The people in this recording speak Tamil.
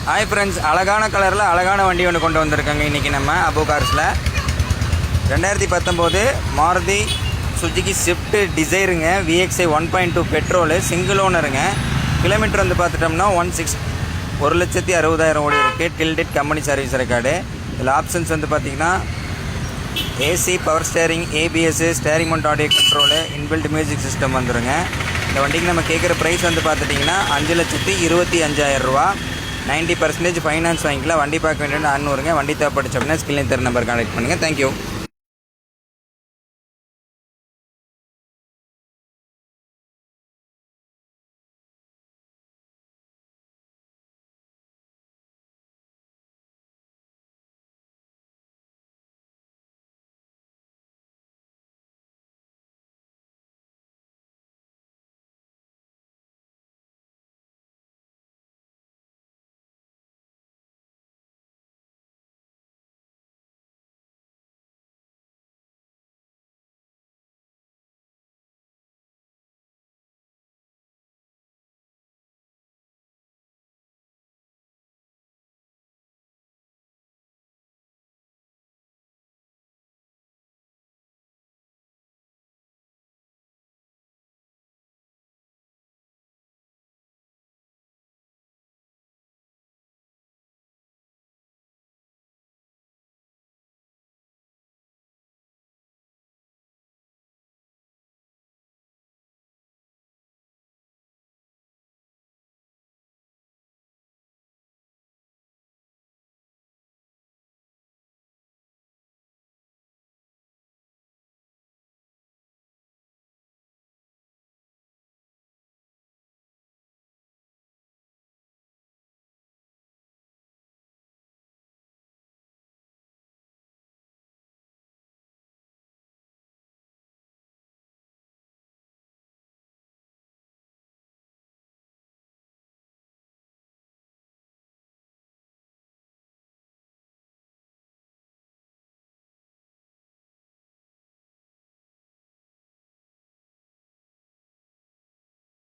ஹாய் ஃப்ரெண்ட்ஸ், அழகான கலரில் அழகான வண்டி ஒன்று கொண்டு வந்திருக்காங்க இன்றைக்கி நம்ம அபு கார்ஸில். 2019 மாருதி சுஜுகி ஸ்விஃப்ட் டிசைருங்க. VXI 1.2 பெட்ரோலு, சிங்கிள் ஓனருங்க. கிலோமீட்டர் வந்து பார்த்துட்டோம்னா 1,60,000 ஓடி இருக்குது. டில்டெட் கம்பெனி சர்வீஸ் ரெக்கார்டு. இதில் ஆப்ஷன்ஸ் வந்து பார்த்திங்கன்னா AC, power steering, ABS, steering mount audio control, inbuilt music system வந்துடுங்க. இந்த வண்டிக்கு நம்ம கேட்குற ப்ரைஸ் வந்து பார்த்துட்டிங்கன்னா 5,25,000 90% ஃபைனான்ஸ் வாங்கிக்கலாம். வண்டி பார்க்க வேண்டிய 600. வண்டி தேவைப்படுச்சு அப்படின்னா ஸ்கிரீனில் தெரிய நம்பர் கான்டெக்ட் பண்ணுங்கள். தேங்க்யூ.